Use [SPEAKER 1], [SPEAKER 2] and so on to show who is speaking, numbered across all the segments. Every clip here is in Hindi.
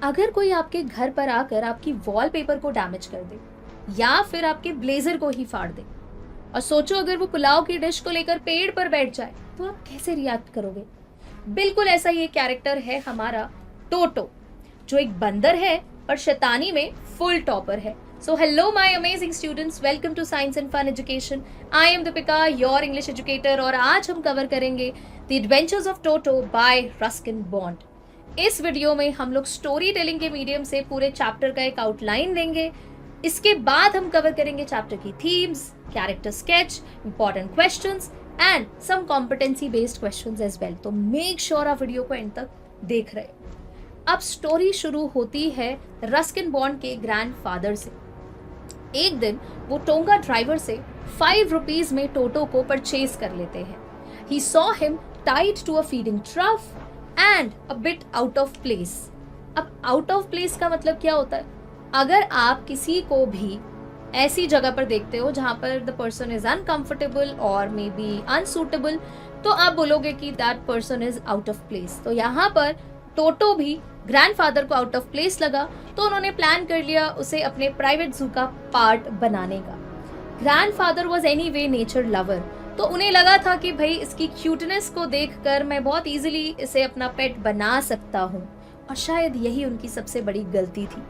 [SPEAKER 1] अगर कोई आपके घर पर आकर आपकी वॉलपेपर को डैमेज कर दे या फिर आपके ब्लेजर को ही फाड़ दे, और सोचो अगर वो पुलाव की डिश को लेकर पेड़ पर बैठ जाए तो आप कैसे रिएक्ट करोगे। बिल्कुल ऐसा ही एक कैरेक्टर है हमारा टोटो, जो एक बंदर है और शैतानी में फुल टॉपर है। So hello my amazing students, welcome to science and fun education. I am Deepika, your English educator, और आज हम कवर करेंगे the adventures of Toto by Ruskin Bond. इस वीडियो में हम लोग स्टोरी टेलिंग के मीडियम से पूरे चैप्टर का एक आउटलाइन देंगे। इसके बाद हम कवर करेंगे चैप्टर की themes, character sketch, important questions and some competency based questions as well. तो मेक श्योर आप वीडियो को एंड तक देख रहे हो। अब स्टोरी शुरू होती है रस्किन बॉन्ड के ग्रैंडफादर से। एक दिन वो टोंगा ड्राइवर से 5 रुपीज में टोटो को परचेज कर लेते हैं। He saw him tied to a feeding trough and a bit out of place. अब आउट ऑफ प्लेस का मतलब क्या होता है? अगर आप किसी को भी ऐसी जगह पर देखते हो जहां पर द पर्सन इज अनकंफर्टेबल और मे बी अनसूटेबल, तो आप बोलोगे कि that person is out of place. तो यहाँ पर टोटो भी ग्रैंडफादर को आउट ऑफ प्लेस लगा, तो उन्होंने प्लान कर लिया उसे अपने प्राइवेट जू का पार्ट बनाने का। Grandfather was anyway nature lover, तो उन्हें लगा था कि भाई इसकी क्यूटनेस को देखकर मैं बहुत इजीली इसे अपना पेट बना सकता हूँ, और शायद यही उनकी सबसे बड़ी गलती थी।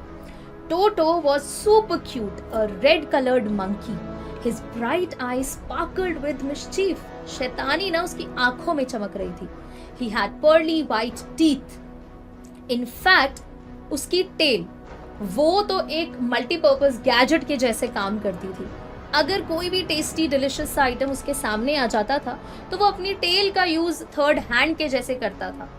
[SPEAKER 1] Toto was super cute, a red-colored monkey. His bright eyes sparkled with mischief. शैतानी ना उसकी आंखों में चमक रही थी। He had pearly white teeth. In fact, उसकी टेल वो तो एक मल्टीपर्पज गैजेट के जैसे काम करती थी। अगर कोई भी टेस्टी डिलिशियस सा आइटम उसके सामने आ जाता था तो वो अपनी टेल का यूज थर्ड हैंड के जैसे करता था।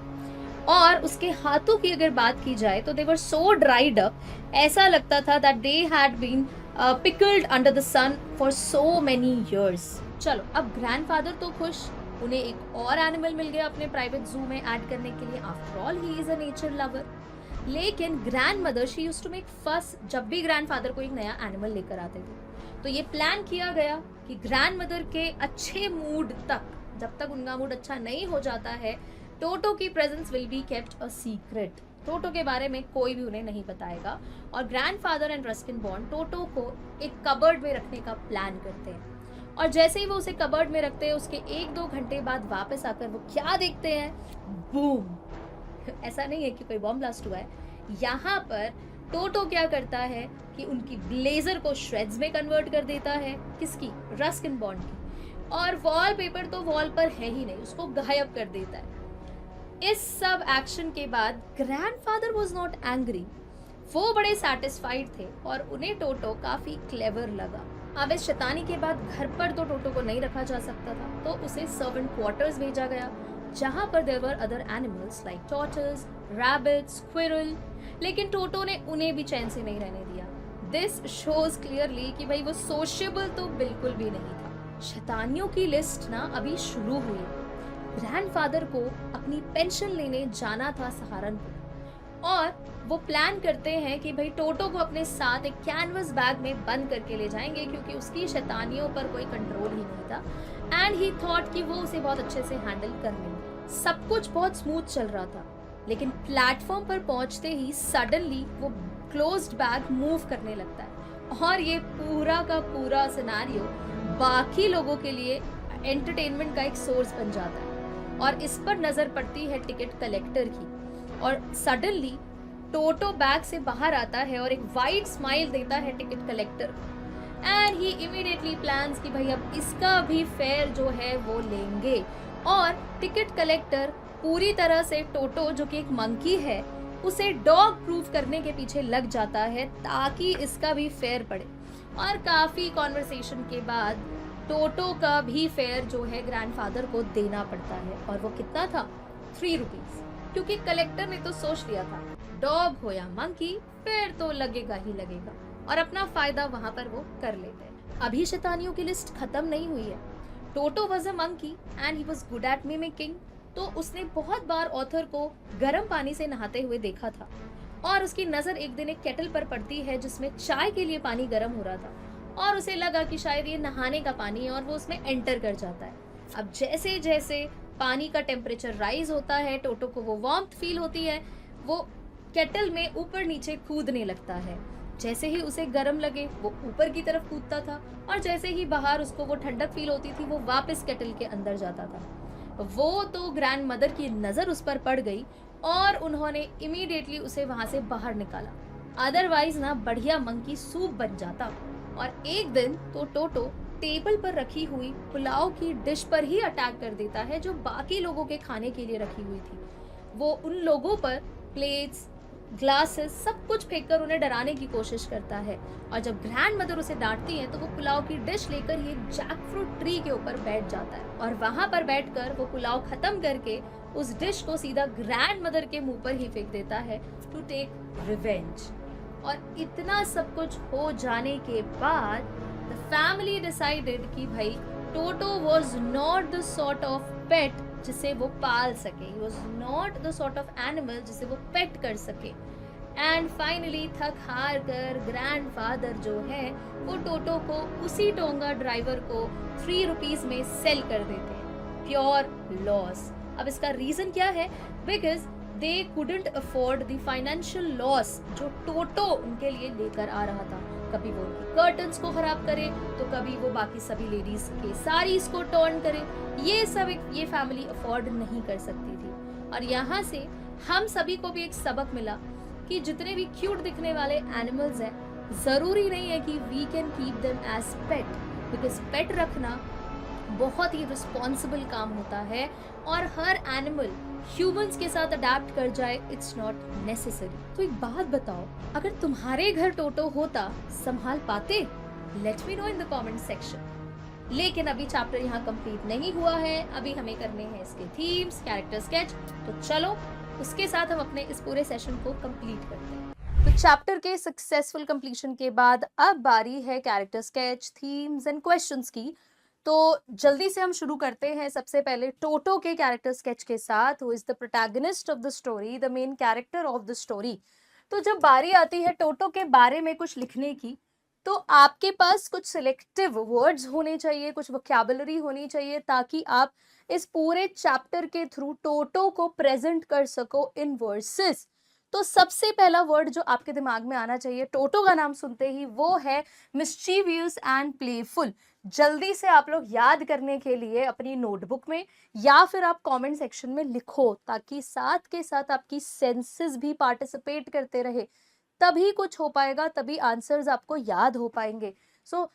[SPEAKER 1] और उसके हाथों की अगर बात की जाए तो दे वर सो ड्राइड अप, ऐसा लगता था that they had been pickled under the sun for so many years. चलो, अब ग्रैंडफादर तो खुश, उन्हें एक और एनिमल मिल गया अपने प्राइवेट जू में ऐड करने के लिए। After all he is a nature lover. लेकिन grandmother she used to make fuss जब भी ग्रैंडफादर को एक नया एनिमल लेकर आते थे। तो ये प्लान किया गया कि ग्रैंड मदर के अच्छे मूड तक, जब तक उनका मूड अच्छा नहीं हो जाता है, टोटो की presence will be kept a secret. Toto के बारे में कोई भी उन्हें नहीं बताएगा। और grandfather and Ruskin Bond Toto को एक कबर्ड में रखने का प्लान करते हैं। और जैसे ही वो उसे कबर्ड में रखते हैं, उसके 1-2 घंटे बाद वापस आकर वो क्या देखते हैं? बूम! ऐसा नहीं है कि कोई बॉम्ब ब्लास्ट हुआ है। यहाँ पर टोटो क्या करता है कि उनकी ब्लेजर को श्रेड्स में कन्वर्ट कर देता है। किसकी? रस्किन बॉन्ड की। और वॉलपेपर तो वॉल पर है ही नहीं, उसको गायब कर देता है। इस सब एक्शन के बाद ग्रैंडफादर वाज नॉट एंग्री, वो बड़े सेटिस्फाइड थे और उन्हें टोटो काफी क्लेवर लगा। अब इस शैतानी के बाद घर पर तो टोटो को नहीं रखा जा सकता था, तो उसे सर्वेंट क्वार्टर्स भेजा गया, जहां पर there were other animals like tortoise, rabbits, squirrel. लेकिन टोटो ने उन्हें भी चैन से नहीं रहने दिया। दिस शोज क्लियरली कि भाई वो सोशेबल तो बिल्कुल भी नहीं था। शैतानियों की लिस्ट ना अभी शुरू हुई है। ग्रैंडफादर को अपनी पेंशन लेने जाना था सहारनपुर, और वो प्लान करते हैं कि भाई टोटो को अपने साथ एक कैनवस बैग में बंद करके ले जाएंगे, क्योंकि उसकी शैतानियों पर कोई कंट्रोल ही नहीं था। एंड ही थॉट कि वो उसे बहुत अच्छे से हैंडल कर लेंगे। सब कुछ बहुत स्मूथ चल रहा था, लेकिन प्लेटफॉर्म पर पहुंचते ही सडनली वो क्लोज्ड बैग मूव करने लगता है, और ये पूरा का पूरा सिनेरियो बाकी लोगों के लिए एंटरटेनमेंट का एक सोर्स बन जाता है। और इस पर नजर पड़ती है टिकट कलेक्टर की, और सडनली टोटो बैग से बाहर आता है और एक वाइड स्माइल देता है टिकट कलेक्टर को। एंड ही इमीडिएटली प्लान्स कि भाई अब इसका भी फेयर जो है वो लेंगे। और टिकट कलेक्टर पूरी तरह से टोटो, जो कि एक मंकी है, उसे डॉग प्रूफ करने के पीछे लग जाता है ताकि इसका भी फेयर पड़े। और काफी कॉन्वर्सेशन के बाद टोटो का भी फेयर जो है ग्रैंडफादर को देना पड़ता है, और वो कितना था? 3 रुपीज, क्योंकि कलेक्टर ने तो सोच लिया था डॉग हो या मंकी, फेयर तो लगेगा ही लगेगा, और अपना फायदा वहां पर वो कर लेते हैं। अभी शैतानियों की लिस्ट खत्म नहीं हुई है। टोटो was a monkey and he was good at mimicking, तो उसने बहुत बार ऑथर को गर्म पानी से नहाते हुए देखा था, और उसकी नजर एक दिन एक केटल पर पड़ती है जिसमें चाय के लिए पानी गर्म हो रहा था, और उसे लगा कि शायद ये नहाने का पानी है, और वो उसमें एंटर कर जाता है। अब जैसे जैसे पानी का टेम्परेचर राइज होता है, टोटो को वो वार्मथ फील होती है, वो केटल में ऊपर नीचे कूदने लगता है। जैसे ही उसे गर्म लगे वो ऊपर की तरफ कूदता था, और जैसे ही बाहर उसको वो ठंडक फील होती थी वो वापस केटल के अंदर जाता था। वो तो ग्रैंड मदर की नज़र उस पर पड़ गई और उन्होंने इमीडिएटली उसे वहां से बाहर निकाला, अदरवाइज ना बढ़िया मंकी सूप बन जाता। और एक दिन तो टोटो टेबल पर रखी हुई पुलाव की डिश पर ही अटैक कर देता है जो बाकी लोगों के खाने के लिए रखी हुई थी। वो उन लोगों पर प्लेट्स, ग्लासेस सब कुछ फेंककर उन्हें डराने की कोशिश करता है। और जब ग्रैंड मदर उसे डांटती है तो वो पुलाव की डिश लेकर ये जैकफ्रूट ट्री के ऊपर बैठ जाता है, और वहां पर बैठकर वो पुलाव खत्म करके उस डिश को सीधा ग्रैंड मदर के मुंह पर ही फेंक देता है टू टेक रिवेंज। और इतना सब कुछ हो जाने के बाद द फैमिली डिसाइडेड कि भाई Toto was not the sort of pet जिसे वो पाल सके, he was not the sort of animal जिसे वो पेट कर सके। एंड फाइनली थक हार कर ग्रैंडफादर जो है वो टोटो को उसी टोंगा ड्राइवर को 3 रुपीज में सेल कर देते हैं, प्योर लॉस। अब इसका रीजन क्या है? Because they couldn't afford the financial loss जो टोटो उनके लिए लेकर आ रहा था। कभी वो उनकी कर्टन्स को खराब करे तो कभी वो बाकी सभी लेडीज के साड़ीज को टर्न करे। ये सब ये फैमिली अफोर्ड नहीं कर सकती थी। और यहाँ से हम सभी को भी एक सबक मिला कि जितने भी क्यूट दिखने वाले एनिमल्स हैं, जरूरी नहीं है कि we can keep them as pet, because pet रखना बहुत ही रिस्पॉन्सिबल काम होता है, और हर एनिमल ह्यूमंस के साथ अडेप्ट कर जाए इट्स नॉट नेसेसरी। तो एक बात बताओ, अगर तुम्हारे घर टोटो होता, संभाल पाते? Let me know in the comment section. लेकिन अभी चैप्टर यहाँ कंप्लीट नहीं हुआ है, अभी हमें करने हैं इसके थीम्स, कैरेक्टर स्केच। तो चलो उसके साथ हम अपने इस पूरे सेशन को कंप्लीट करते हैं। तो चैप्टर के सक्सेसफुल कंप्लीशन के बाद अब बारी है character sketch, themes and questions की। तो जल्दी से हम शुरू करते हैं सबसे पहले टोटो के कैरेक्टर स्केच के साथ। Who is the protagonist of the story, the main character of the story. तो जब बारी आती है टोटो के बारे में कुछ लिखने की, तो आपके पास कुछ सिलेक्टिव वर्ड्स होने चाहिए, कुछ वोकैबुलरी होनी चाहिए, ताकि आप इस पूरे चैप्टर के थ्रू टोटो को प्रेजेंट कर सको इन वर्सेस। तो सबसे पहला वर्ड जो आपके दिमाग में आना चाहिए टोटो का नाम सुनते ही, वो है मिस्चीवियस एंड प्लेफुल। जल्दी से आप लोग याद करने के लिए अपनी नोटबुक में या फिर आप कमेंट सेक्शन में लिखो, ताकि साथ के साथ आपकी सेंसेस भी पार्टिसिपेट करते रहे, तभी कुछ हो पाएगा, तभी आंसर्स आपको याद हो पाएंगे। सो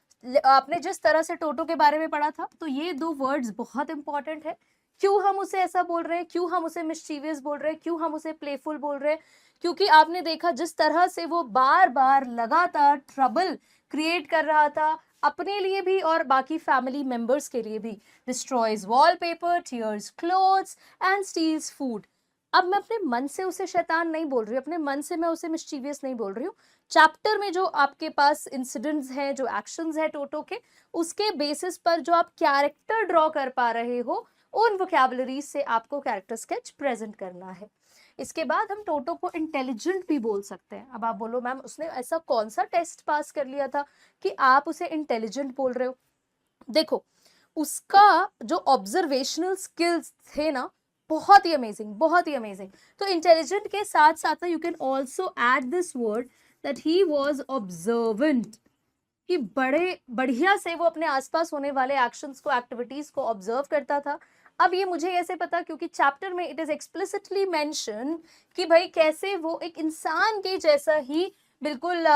[SPEAKER 1] आपने जिस तरह से टोटो के बारे में पढ़ा था, तो ये 2 वर्ड्स बहुत इंपॉर्टेंट है। क्यों हम उसे ऐसा बोल रहे हैं, क्यों हम उसे मिस्चीवियस बोल रहे हैं, क्यों हम उसे प्लेफुल बोल रहे हैं? क्योंकि आपने देखा जिस तरह से वो बार बार लगातार ट्रबल क्रिएट कर रहा था, अपने लिए भी और बाकी फैमिली मेंबर्स के लिए भी। Destroys wallpaper, tears clothes and steals food. अब मैं अपने मन से उसे शैतान नहीं बोल रही हूँ, अपने मन से मैं उसे मिस्चीवियस नहीं बोल रही हूँ। चैप्टर में जो आपके पास इंसिडेंट्स हैं, जो एक्शंस हैं टोटो के, उसके बेसिस पर जो आप कैरेक्टर ड्रॉ कर पा रहे हो, उन वोकैबुलरी से आपको कैरेक्टर स्केच प्रेजेंट करना है। इसके बाद हम टोटो को इंटेलिजेंट भी बोल सकते हैं। अब आप बोलो मैम उसने ऐसा कौन सा टेस्ट पास कर लिया था कि आप उसे इंटेलिजेंट बोल रहे हो? देखो, उसका जो ऑब्जर्वेशनल स्किल्स थे ना, बहुत ही अमेजिंग, बहुत ही अमेजिंग। तो इंटेलिजेंट के साथ साथ you can also add this word that he was observant, कि बड़े बढ़िया से वो अपने आसपास होने वाले एक्शंस को, एक्टिविटीज को ऑब्जर्व करता था। अब ये मुझे ऐसे पता क्योंकि चैप्टर में इट इज एक्सप्लिसिटली मेंशन कि भाई कैसे वो एक इंसान के जैसा ही बिल्कुल,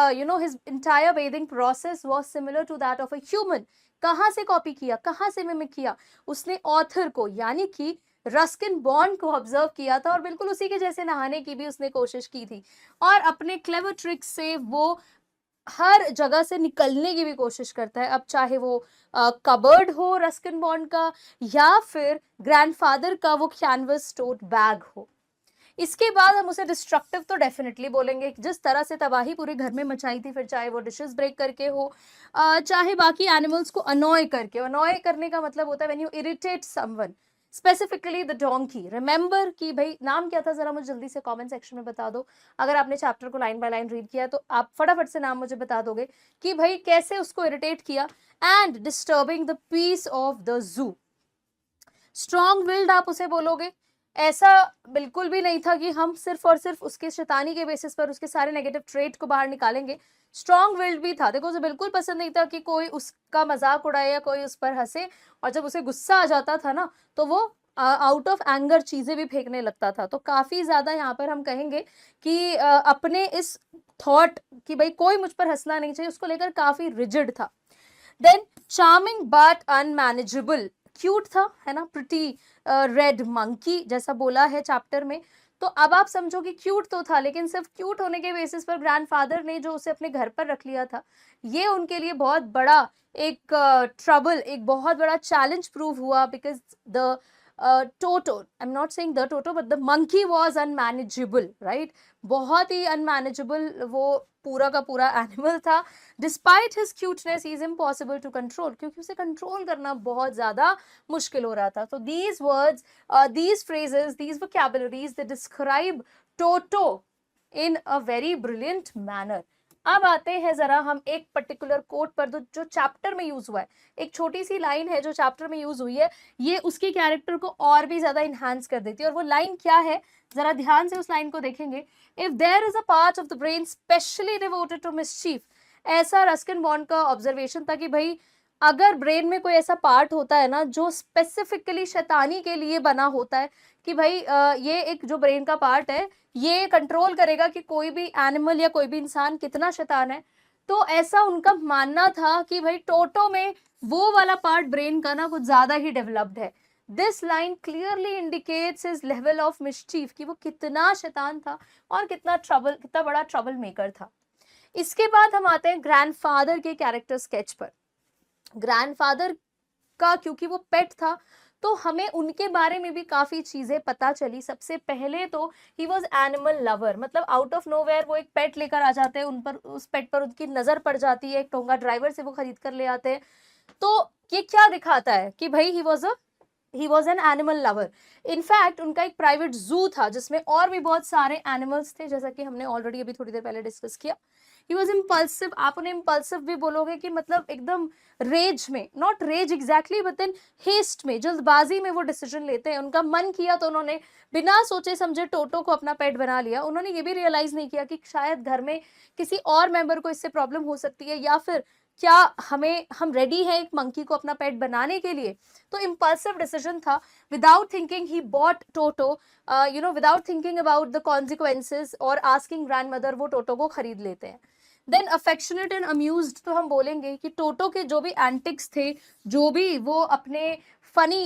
[SPEAKER 1] his entire bathing process was similar to that of a human. कहाँ से कॉपी किया, कहाँ से मिमिक किया? उसने ऑथर को यानी कि रस्किन बॉन्ड को ऑब्जर्व किया था और बिल्कुल उसी के जैसे नहाने की भी उसने कोशिश की थी, और अपने क्लेवर ट्रिक्स से वो हर जगह से निकलने की भी कोशिश करता है। अब चाहे वो कबर्ड हो रस्किन बॉन्ड का, या फिर ग्रैंडफादर का वो कैनवस टोट बैग हो। इसके बाद हम उसे डिस्ट्रक्टिव तो डेफिनेटली बोलेंगे, जिस तरह से तबाही पूरे घर में मचाई थी, फिर चाहे वो डिशेस ब्रेक करके हो, चाहे बाकी एनिमल्स को अनॉय करके। अनॉय करने का मतलब होता है when you irritate someone, specifically the donkey. Remember कि भाई नाम क्या था, जरा मुझे जल्दी से कमेंट सेक्शन में बता दो। अगर आपने चैप्टर को लाइन बाय लाइन रीड किया तो आप फटाफट से नाम मुझे बता दोगे कि भाई कैसे उसको इरिटेट किया। And disturbing the peace of the zoo. Strong willed आप उसे बोलोगे, ऐसा बिल्कुल भी नहीं था कि हम सिर्फ और सिर्फ उसके शैतानी के बेसिस पर उसके सारे नेगेटिव ट्रेट को बाहर निकालेंगे। स्ट्रॉन्ग विल्ड भी था। देखो उसे बिल्कुल पसंद नहीं था कि कोई उसका मजाक उड़ाए या कोई उस पर हंसे, और जब उसे गुस्सा आ जाता था ना तो वो आउट ऑफ एंगर चीजें भी फेंकने लगता था। तो काफी ज्यादा यहाँ पर हम कहेंगे कि अपने इस थॉट कि भाई कोई मुझ पर हंसना नहीं चाहिए, उसको लेकर काफी रिजिड था। Then charming but unmanageable, cute था, है ना, प्रिटी रेड मंकी जैसा बोला है चैप्टर में। तो अब आप समझो कि क्यूट तो था, लेकिन सिर्फ क्यूट होने के बेसिस पर ग्रैंडफादर ने जो उसे अपने घर पर रख लिया था, ये उनके लिए बहुत बड़ा एक ट्रबल, एक बहुत बड़ा चैलेंज प्रूव हुआ, because the Toto, I am not saying the Toto but the monkey was unmanageable, right. बहुत ही अनमैनेजेबल वो पूरा का पूरा एनिमल था। Despite his cuteness he is impossible to control, क्योंकि उसे कंट्रोल करना बहुत ज्यादा मुश्किल हो रहा था। तो these words, these phrases, these vocabularies, they describe Toto in a very brilliant manner. अब आते हैं जरा हम एक पर्टिकुलर कोट पर जो चैप्टर में यूज हुआ है। एक छोटी सी लाइन है जो चैप्टर में यूज हुई है, ये उसके कैरेक्टर को और भी ज्यादा इनहांस कर देती है। और वो लाइन क्या है, जरा ध्यान से उस लाइन को देखेंगे। If there is a part of the brain specially devoted to mischief, ऐसा रस्किन बॉन्ड का ऑब्जर्वेशन था कि भाई अगर ब्रेन में कोई ऐसा पार्ट होता है ना जो स्पेसिफिकली शैतानी के लिए बना होता है, कि भाई ये एक जो ब्रेन का पार्ट है ये कंट्रोल करेगा कि कोई भी एनिमल या कोई भी इंसान कितना शैतान है, तो ऐसा उनका मानना था कि भाई टोटो में वो वाला पार्ट ब्रेन का ना कुछ ज्यादा ही डेवलप्ड है। This line clearly indicates his level of mischief, कि वो कितना शैतान था और कितना बड़ा ट्रबल मेकर था। इसके बाद हम आते हैं ग्रैंडफादर के कैरेक्टर स्केच पर। ग्रैंडफादर का क्योंकि वो पेट था तो हमें उनके बारे में भी काफी चीजें पता चली। सबसे पहले तो ही वॉज एनिमल लवर, मतलब आउट ऑफ नोवेयर वो एक पेट लेकर आ जाते हैं, उन पर उस पेट पर उनकी नजर पड़ जाती है, एक टोंगा ड्राइवर से वो खरीद कर ले आते हैं। तो ये क्या दिखाता है कि भाई he was an animal lover. In fact उनका एक प्राइवेट जू था जिसमें और भी बहुत सारे एनिमल्स थे, जैसा कि हमने ऑलरेडी अभी थोड़ी देर पहले डिस्कस किया। ही वॉज इम्पल्सिव, आप उन्हें इम्पल्सिव भी बोलोगे कि मतलब एकदम रेज में, not rage exactly but then haste में, जल्दबाजी में वो डिसीजन लेते हैं। उनका मन किया तो उन्होंने बिना सोचे समझे टोटो को अपना पेट बना लिया। उन्होंने ये भी रियलाइज नहीं किया कि शायद घर में किसी और मेंबर को इससे प्रॉब्लम हो सकती है, या फिर क्या हम रेडी हैं एक मंकी को अपना पेट बनाने के लिए। तो इम्पल्सिव डिसीजन था। Without thinking he bought toto, without thinking about the consequences और आस्किंग ग्रैंडमदर, वो टोटो को खरीद लेते हैं। देन अफेक्शनेट एंड अम्यूज्ड, तो हम बोलेंगे कि टोटो के जो भी एंटिक्स थे, जो भी वो अपने फनी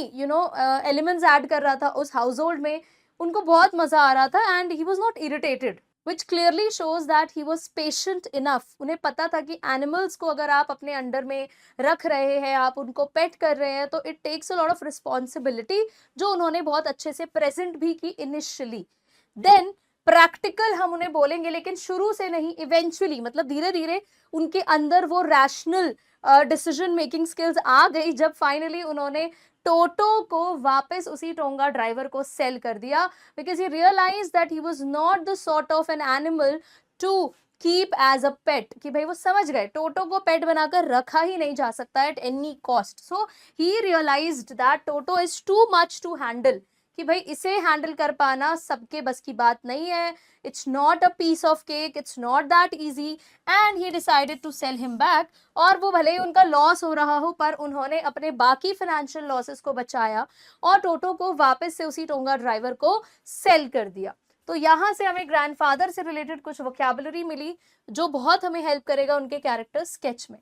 [SPEAKER 1] एलिमेंट्स ऐड कर रहा था उस हाउस होल्ड में, उनको बहुत मजा आ रहा था and he was not irritated, which clearly shows that he was patient enough. उन्हें पता था कि एनिमल्स को अगर आप अपने अंडर में रख रहे हैं, आप उनको पेट कर रहे हैं, तो it takes a lot of responsibility, जो उन्होंने बहुत अच्छे से प्रेजेंट भी की इनिशियली। देन प्रैक्टिकल हम उन्हें बोलेंगे, लेकिन शुरू से नहीं, इवेंचुअली, मतलब धीरे धीरे उनके अंदर वो रैशनल डिसीजन मेकिंग स्किल्स आ गई, जब फाइनली उन्होंने टोटो को वापस उसी टोंगा ड्राइवर को सेल कर दिया, because he realise that he was not the sort of an animal to keep as a pet, कि भाई वो समझ गए टोटो को पेट बनाकर रखा ही नहीं जा सकता at any cost. So he realized that Toto is too much to handle, कि भाई इसे हैंडल कर पाना सबके बस की बात नहीं है। It's not a piece of cake, it's not that easy, and he decided to sell him back. और वो भले ही उनका लॉस हो रहा हो, पर उन्होंने अपने बाकी फाइनेंशियल लॉसेस को बचाया और टोटो को वापस से उसी टोंगा ड्राइवर को सेल कर दिया। तो यहाँ से हमें ग्रैंडफादर से रिलेटेड कुछ वोकैबुलरी मिली जो बहुत हमें हेल्प करेगा उनके कैरेक्टर स्केच में।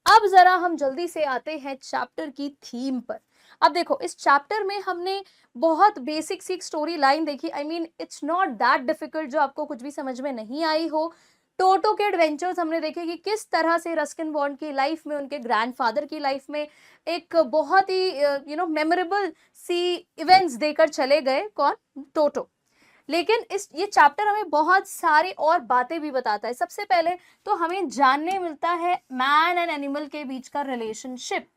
[SPEAKER 1] अब जरा हम जल्दी से आते हैं चैप्टर की थीम पर। अब देखो इस चैप्टर में हमने बहुत बेसिक सी स्टोरी लाइन देखी। I mean it's not that difficult जो आपको कुछ भी समझ में नहीं आई हो। टोटो के एडवेंचर्स हमने देखे कि किस तरह से रस्किन बॉन्ड की लाइफ में, उनके ग्रैंडफादर की लाइफ में एक बहुत ही मेमोरेबल सी इवेंट्स देकर चले गए, कौन, टोटो। लेकिन ये चैप्टर हमें बहुत सारी और बातें भी बताता है। सबसे पहले तो हमें जानने मिलता है मैन एंड एनिमल के बीच का रिलेशनशिप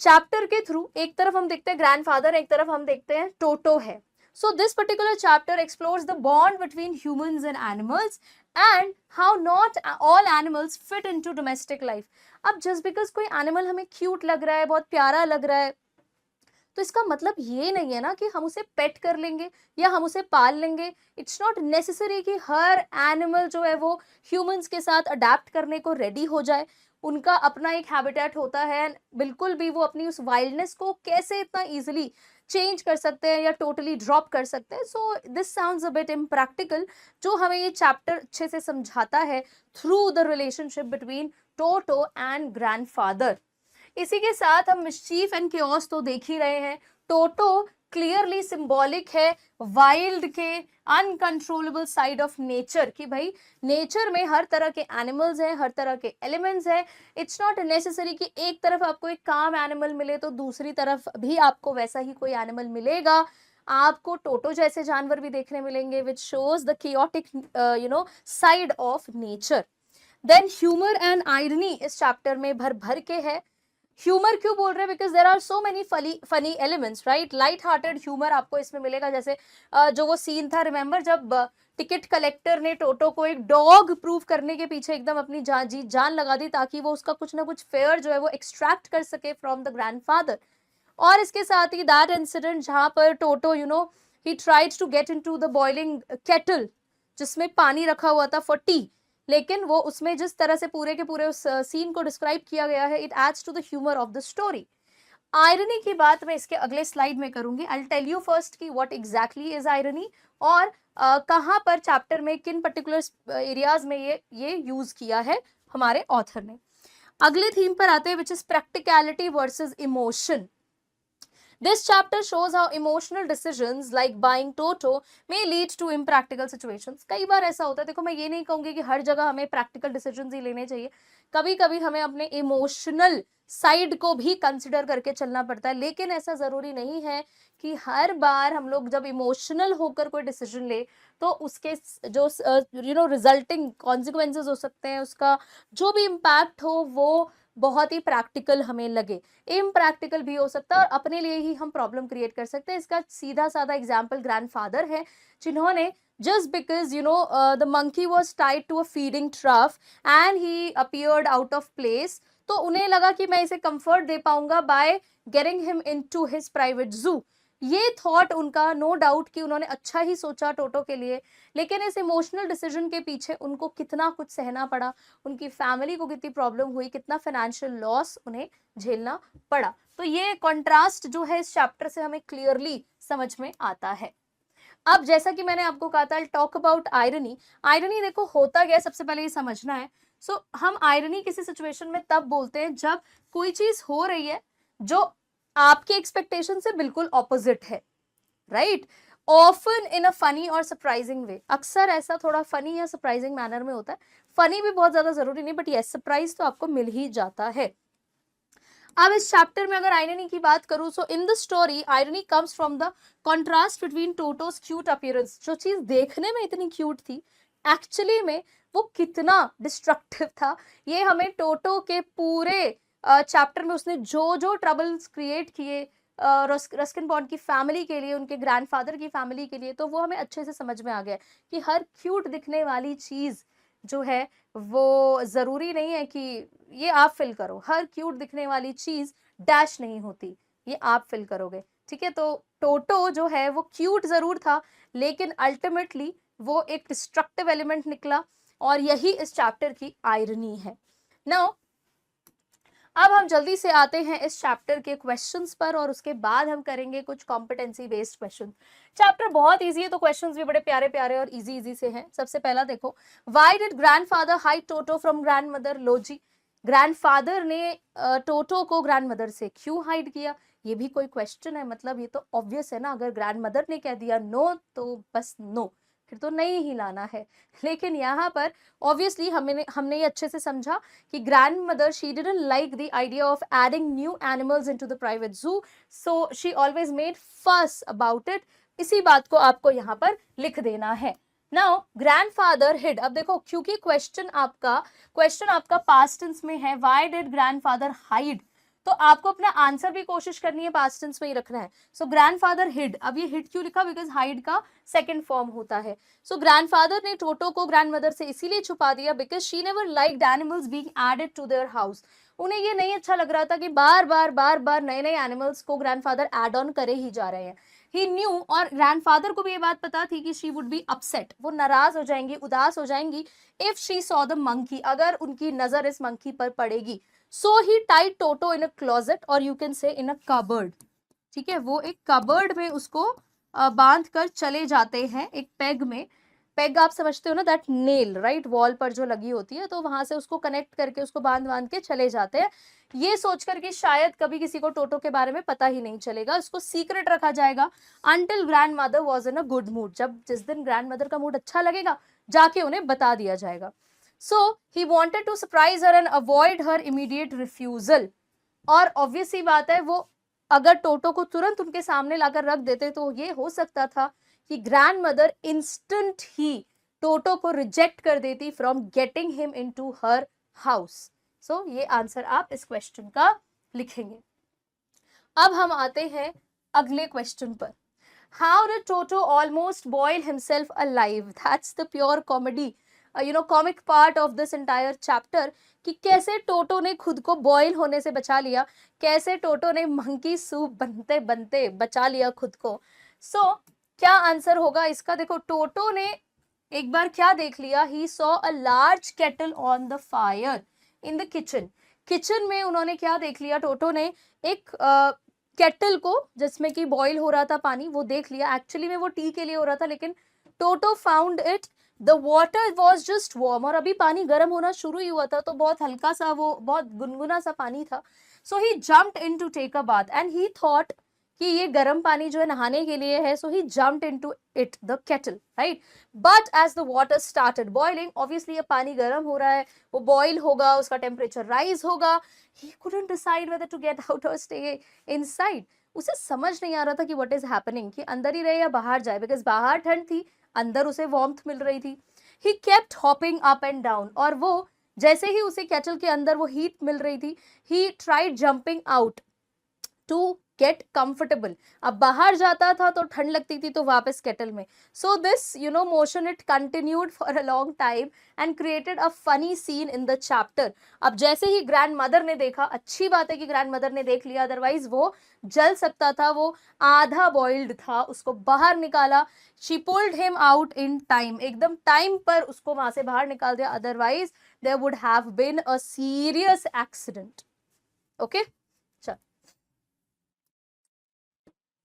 [SPEAKER 1] चैप्टर के थ्रू। एक तरफ हम देखते हैं ग्रैंडफादर, एक तरफ हम देखते हैं टोटो है। So this particular chapter explores the bond between humans and animals and how not all animals fit into domestic life. अब जस्ट बिकॉज कोई एनिमल हमें क्यूट लग रहा है, बहुत प्यारा लग रहा है, तो इसका मतलब ये नहीं है ना कि हम उसे पेट कर लेंगे या हम उसे पाल लेंगे। इट्स नॉट नेसेसरी कि हर एनिमल जो है वो ह्यूमंस के साथ अडेप्ट करने को रेडी हो जाए। उनका अपना एक हैबिटेट होता है, बिल्कुल भी वो अपनी उस वाइल्डनेस को कैसे इतना इजीली चेंज कर सकते हैं या टोटली ड्रॉप कर सकते हैं। So this sounds a bit impractical, जो हमें ये चैप्टर अच्छे से समझाता है through the relationship between toto and grandfather. इसी के साथ हम मिस्चीफ एंड क्योस तो देख ही रहे हैं। टोटो क्लियरली सिंबॉलिक है वाइल्ड के अनकंट्रोलेबल साइड ऑफ नेचर, कि भाई नेचर में हर तरह के एनिमल्स हैं, हर तरह के एलिमेंट्स हैं। इट्स नॉट नेसेसरी कि एक तरफ आपको एक काम एनिमल मिले तो दूसरी तरफ भी आपको वैसा ही कोई एनिमल मिलेगा। आपको टोटो जैसे जानवर भी देखने मिलेंगे, which shows the chaotic side of nature. Then humour and irony इस चैप्टर में भर भर के है। ह्यूमर क्यों बोल रहे हैं? Because there are so many funny elements, right. Light hearted humour आपको इसमें मिलेगा। जैसे जो वो सीन था, रिमेंबर, जब टिकट कलेक्टर ने टोटो को एक डॉग प्रूव करने के पीछे एकदम अपनी जान लगा दी ताकि वो उसका कुछ ना कुछ फेयर जो है वो एक्सट्रैक्ट कर सके फ्रॉम द ग्रैंडफादर। और इसके साथ ही दैट इंसिडेंट जहां पर Toto he tried to get into the boiling kettle, जिसमें पानी रखा हुआ था फॉर टी, लेकिन वो उसमें जिस तरह से पूरे के पूरे उस सीन को डिस्क्राइब किया गया है, it adds to the humour of the story. Irony की बात मैं इसके अगले स्लाइड में करूंगी। I will tell you first कि व्हाट एग्जैक्टली इज आयरनी और कहां पर चैप्टर में किन पर्टिकुलर एरियाज में ये यूज किया है हमारे ऑथर ने। अगले थीम पर आते हैं, which is practicality versus emotion. This chapter shows how emotional decisions like buying Toto may lead to impractical situations. कई बार ऐसा होता है, देखो मैं ये नहीं कहूंगी कि हर जगह हमें प्रैक्टिकल डिसीजंस ही लेने चाहिए। कभी कभी हमें अपने इमोशनल साइड को भी कंसिडर करके चलना पड़ता है, लेकिन ऐसा जरूरी नहीं है कि हर बार हम लोग जब इमोशनल होकर कोई डिसीजन ले तो उसके जो रिजल्टिंग कॉन्सिक्वेंसेज हो सकते हैं, उसका जो भी इम्पैक्ट हो वो बहुत ही प्रैक्टिकल हमें लगे। इम्प्रैक्टिकल भी हो सकता है और अपने लिए ही हम प्रॉब्लम क्रिएट कर सकते हैं। इसका सीधा साधा एग्जाम्पल ग्रैंडफादर है, जिन्होंने just because the monkey was tied to a feeding trough and he appeared out of place, तो उन्हें लगा कि मैं इसे कंफर्ट दे पाऊंगा by getting him into his private zoo। ये थॉट उनका, नो डाउट कि उन्होंने अच्छा ही सोचा टोटो के लिए, लेकिन इस इमोशनल डिसीजन के पीछे उनको कितना कुछ सहना पड़ा, उनकी फैमिली को कितनी प्रॉब्लम हुई, कितना फाइनेंशियल लॉस उन्हें झेलना पड़ा। तो ये कॉन्ट्रास्ट जो है इस चैप्टर से हमें क्लियरली समझ में आता है। अब जैसा कि मैंने आपको कहा था, टॉक अबाउट आयरनी। आयरनी देखो होता क्या है, सबसे पहले ये समझना है। हम आयरनी किसी सिचुएशन में तब बोलते हैं जब कोई चीज हो रही है जो आपके एक्सपेक्टेशन से बिल्कुल ऑपोजिट है, right. Often in a funny और सरप्राइजिंग वे। अक्सर ऐसा थोड़ा फनी या सरप्राइजिंग मैनर में होता है। फनी भी बहुत ज्यादा जरूरी नहीं, बट यस, सरप्राइज तो आपको मिल ही जाता है। अब इस चैप्टर में अगर आयरनी की बात करूं, so in the story irony comes from the contrast between Toto's cute appearance. जो चीज देखने में इतनी क्यूट थी, एक्चुअली में वो कितना डिस्ट्रक्टिव था, ये हमें टोटो के पूरे चैप्टर में उसने जो जो ट्रबल्स क्रिएट किए रस्किन बॉन्ड की फैमिली के लिए, उनके ग्रैंडफादर की फैमिली के लिए, तो वो हमें अच्छे से समझ में आ गया कि हर क्यूट दिखने वाली चीज जो है वो जरूरी नहीं है कि ये आप फिल करो। हर क्यूट दिखने वाली चीज डैश नहीं होती, ये आप फिल करोगे, ठीक है। तो टोटो जो है वो क्यूट जरूर था, लेकिन अल्टीमेटली वो एक डिस्ट्रक्टिव एलिमेंट निकला, और यही इस चैप्टर की आयरनी है। नाउ अब हम जल्दी से आते हैं इस चैप्टर के क्वेश्चंस पर, और उसके बाद हम करेंगे कुछ कॉम्पिटेंसी बेस्ड क्वेश्चन। चैप्टर बहुत इजी है, तो क्वेश्चंस भी बड़े प्यारे प्यारे और इजी इजी से हैं। सबसे पहला देखो, why did grandfather hide Toto from grandmother? लो जी, ग्रैंडफादर ने टोटो को ग्रैंडमदर से क्यों हाइड किया? ये भी कोई क्वेश्चन है? मतलब ये तो ऑब्वियस है ना, अगर ग्रैंडमदर ने कह दिया नो तो बस नो, फिर तो नहीं ही लाना है। लेकिन यहाँ पर ऑब्वियसली हमने ये अच्छे से समझा कि grandmother, she didn't like the idea of adding new animals into the private जू, सो शी ऑलवेज मेड फस अबाउट इट। इसी बात को आपको यहाँ पर लिख देना है। नाउ ग्रैंडफादर हिड, अब देखो क्योंकि क्वेश्चन आपका पास्ट टेंस में है, व्हाई डिड ग्रैंडफादर हाइड, तो आपको अपना आंसर भी कोशिश करनी है पास्ट टेंस में ही रखना है. सो ग्रैंडफादर हिड, अब ये हिड क्यों लिखा, बिकॉज हाइड का सेकंड फॉर्म होता है. सो ग्रैंडफादर ने टोटो को ग्रैंडमदर से इसीलिए छुपा दिया because she never liked animals being added to their house. उन्हें ये नहीं अच्छा लग रहा था कि बार बार नए नए एनिमल्स को ग्रैंडफादर एड ऑन करे ही जा रहे हैं. ही न्यू, और ग्रैंडफादर को भी ये बात पता थी कि शी वुड बी अपसेट, वो नाराज हो जाएंगी, उदास हो जाएंगी, if she saw the monkey, अगर उनकी नजर इस मंकी पर पड़ेगी. सो ही टाइड टोटो इन अ क्लोजेट, और you can say in a cupboard. ठीक है, वो एक कबर्ड में उसको बांध कर चले जाते हैं, एक पेग में. पेग आप समझते हो ना, दैट नेल, राइट, वॉल पर जो लगी होती है, तो वहां से उसको कनेक्ट करके उसको बांध बांध के चले जाते हैं, ये सोचकर कि शायद कभी किसी को टोटो के बारे में पता ही नहीं चलेगा, उसको सीक्रेट रखा जाएगा until grandmother was in a good mood. जब जिस दिन ग्रैंडमदर का मूड अच्छा लगेगा जाके उन्हें बता दिया जाएगा. So he wanted to surprise her and avoid her immediate refusal. और ऑब्वियस सी बात है, वो अगर टोटो को तुरंत उनके सामने लाकर रख देते तो ये हो सकता था कि ग्रैंडमदर इंस्टेंट ही टोटो को रिजेक्ट कर देती from getting him into her house. So ये आंसर आप इस क्वेश्चन का लिखेंगे. अब हम आते हैं अगले क्वेश्चन पर. How did Toto almost boil himself alive. That's the pure comedy, comic part of this entire chapter, कि कैसे टोटो ने खुद को बॉयल होने से बचा लिया, कैसे टोटो ने मंकी सूप बनते बनते बचा लिया खुद को. सो क्या आंसर होगा इसका. देखो, टोटो ने एक बार क्या देख लिया, he saw a large kettle on the fire in the kitchen. Kitchen में उन्होंने क्या देख लिया, टोटो ने एक केटल को जिसमें कि बॉईल हो रहा था पानी, वो देख लिया. एक्चुअली में वो टी के लिए हो रहा था, लेकिन Toto found it the water was just warm, और अभी पानी गर्म होना शुरू ही हुआ था, तो बहुत हल्का सा, वो बहुत गुनगुना सा पानी था. So he jumped in to take a bath and he thought कि ये गर्म पानी जो है नहाने के लिए है. So he jumped into it the kettle, right. But as the water started boiling, obviously ये पानी गर्म हो रहा है, वो बॉईल होगा, उसका टेम्परेचर राइज होगा. He couldn't decide whether to get out और स्टे इनसाइड. उसे समझ नहीं आ रहा था कि व्हाट इज हैपनिंग, कि अंदर ही रहे या बाहर जाए, बिकॉज बाहर ठंड थी, अंदर उसे वार्मथ मिल रही थी. He kept hopping up and down, और वो जैसे ही उसे केटल के अंदर वो हीट मिल रही थी, he tried jumping out to get comfortable. अब बाहर जाता था तो ठंड लगती थी, तो वापस केटल में. So this motion it continued for a long time and created a funny seen in the chapter. अब जैसे ही ग्रैंड मदर ने देखा, अच्छी बात है कि ग्रैंड मदर ने देख लिया, अदरवाइज वो जल सकता था, वो आधा बॉइल्ड था, उसको बाहर निकाला. She pulled him out in time, एकदम टाइम पर उसको वहां से बाहर निकाल दिया, otherwise there would have been a serious accident. Okay,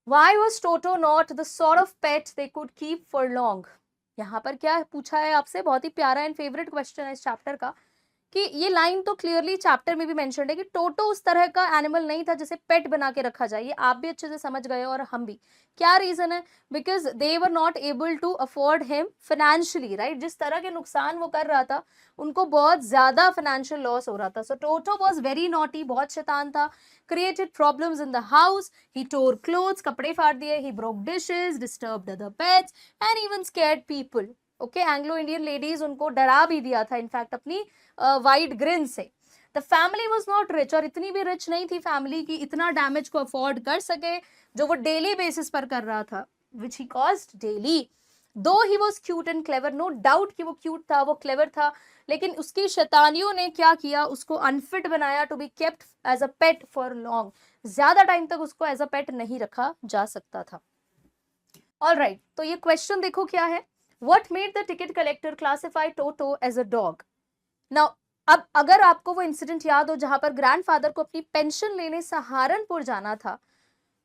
[SPEAKER 1] Why was Toto not the sort of pet they could keep for long? यहाँ पर क्या पूछा है आपसे, बहुत ही प्यारा एंड फेवरेट क्वेश्चन है इस चैप्टर का, कि ये लाइन तो क्लियरली चैप्टर में भी मेंशन है कि टोटो उस तरह का एनिमल नहीं था जिसे पेट बना के रखा जाए. ये आप भी अच्छे से समझ गए और हम भी. क्या रीजन है, because they were not able to afford him financially, right. जिस तरह के नुकसान वो कर रहा था, उनको बहुत ज्यादा फाइनेंशियल लॉस हो रहा था. So Toto was very naughty, बहुत शैतान था. Created problems in the house, he tore clothes, कपड़े फाड़ दिए, he broke dishes, disturbed other pets and even scared people. Okay, Anglo Indian ladies उनको डरा भी दिया था इनफैक्ट अपनी वाइट ग्रिन से. The family was not rich, और इतनी भी रिच नहीं थी फैमिली की इतना डैमेज को अफोर्ड कर सके जो वो डेली बेसिस पर कर रहा था, विच ही caused daily. Though he was cute and clever, no doubt कि वो क्यूट था, वो क्लेवर था, लेकिन उसकी शैतानियों ने क्या किया, उसको अनफिट बनाया to be kept as a pet for long. ज्यादा टाइम तक उसको एज अ पेट नहीं रखा जा सकता था. ऑलराइट, तो ये क्वेश्चन देखो क्या है. What made the ticket collector classify Toto as a dog? Now, अब अगर आपको वो इंसिडेंट याद हो जहां पर ग्रैंडफादर को अपनी पेंशन लेने सहारनपुर जाना था,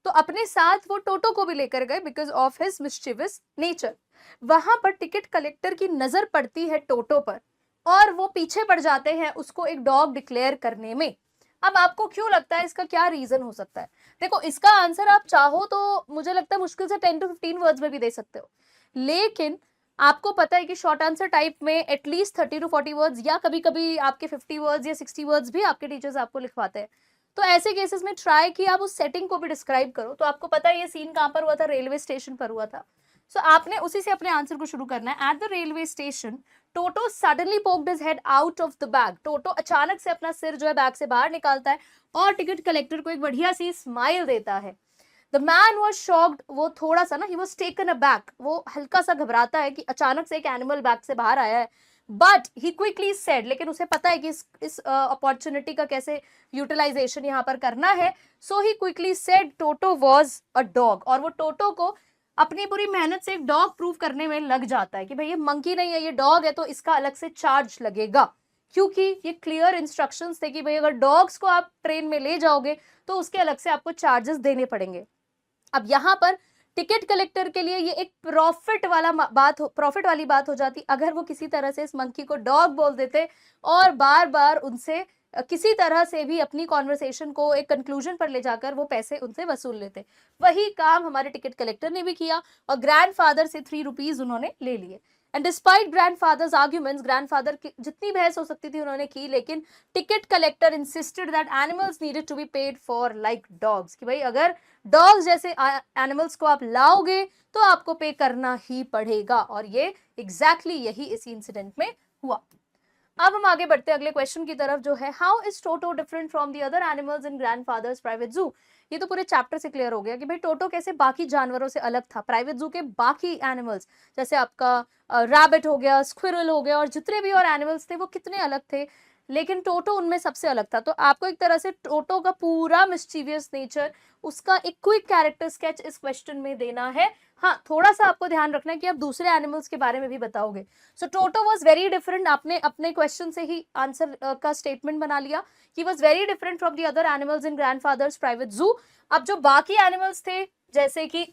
[SPEAKER 1] तो अपने साथ वो टोटो को भी लेकर गए बिकॉज ऑफ हिज मिस्chievous नेचर. वहां पर टिकट कलेक्टर की नजर पड़ती है टोटो पर, और वो पीछे पड़ जाते हैं उसको एक डॉग डिक्लेयर करने में. अब आपको क्यों लगता है इसका क्या रीजन हो सकता है. देखो, इसका आंसर आप चाहो तो मुझे लगता है मुश्किल से 10 to 15 वर्ड्स में भी दे सकते हो, लेकिन आपको पता है कि शॉर्ट आंसर टाइप में एटलीस्ट 30 to 40 वर्ड्स, या कभी कभी आपके 50 वर्ड्स या 60 वर्ड्स भी आपके टीचर्स आपको लिखवाते हैं. तो ऐसे केसेस में ट्राई कि आप उस सेटिंग को भी डिस्क्राइब करो. तो आपको पता है ये सीन कहाँ पर हुआ था, रेलवे स्टेशन पर हुआ था. सो आपने उसी से अपने आंसर को शुरू करना है। At the railway station Toto suddenly poked his head out of the bag. Toto अचानक से अपना सिर जो है बैग से बाहर निकालता है और टिकट कलेक्टर को एक बढ़िया सी स्माइल देता है। द मैन वॉज शॉक्ड, वो थोड़ा सा ना, he was taken a back, वो हल्का सा घबराता है कि अचानक से एक एनिमल बैग से बाहर आया है। बट ही क्विकली सेड, लेकिन उसे पता है कि इस अपॉर्चुनिटी का कैसे यूटिलाइजेशन यहाँ पर करना है। So he quickly said Toto was a dog, और वो टोटो को अपनी पूरी मेहनत से एक डॉग प्रूव करने में लग जाता है कि भाई ये मंकी नहीं है, ये डॉग है, तो इसका अलग से चार्ज लगेगा, क्योंकि ये क्लियर इंस्ट्रक्शंस थे कि भाई अगर डॉग्स को आप ट्रेन में ले जाओगे तो उसके अलग से आपको चार्जेस देने पड़ेंगे। अब यहाँ पर टिकट कलेक्टर के लिए ये एक प्रॉफिट वाली बात हो जाती अगर वो किसी तरह से इस मंकी को डॉग बोल देते और बार बार उनसे किसी तरह से भी अपनी कॉन्वर्सेशन को एक कंक्लूजन पर ले जाकर वो पैसे उनसे वसूल लेते। वही काम हमारे टिकट कलेक्टर ने भी किया और ग्रैंडफादर से 3 रुपीज उन्होंने ले लिए। And despite grandfather's arguments, grandfather की जितनी बहस हो सकती थी उन्होंने की, लेकिन ticket collector insisted that animals needed to be paid for like dogs, कि भाई अगर डॉग्स जैसे एनिमल्स को आप लाओगे तो आपको पे करना ही पड़ेगा। और ये एग्जैक्टली यही इसी इंसिडेंट में हुआ। अब हम आगे बढ़ते हैं अगले क्वेश्चन की तरफ, जो है how is toto different from the other animals in grandfathers private जू। ये तो पूरे चैप्टर से क्लियर हो गया कि भाई टोटो कैसे बाकी जानवरों से अलग था। प्राइवेट जू के बाकी एनिमल्स जैसे आपका रैबिट हो गया, स्क्विरल हो गया, और जितने भी और एनिमल्स थे वो कितने अलग थे, लेकिन टोटो उनमें सबसे अलग था। तो आपको एक तरह से टोटो का पूरा मिस्चीवियस नेचर, उसका एक क्विक कैरेक्टर स्केच इस क्वेश्चन में देना है। हाँ, थोड़ा सा आपको ध्यान रखना है कि आप दूसरे एनिमल्स के बारे में भी बताओगे। सो टोटो वाज वेरी डिफरेंट, आपने अपने क्वेश्चन से ही आंसर का स्टेटमेंट बना लिया कि was very different from the other animals in grandfathers private जू। अब जो बाकी एनिमल्स थे जैसे कि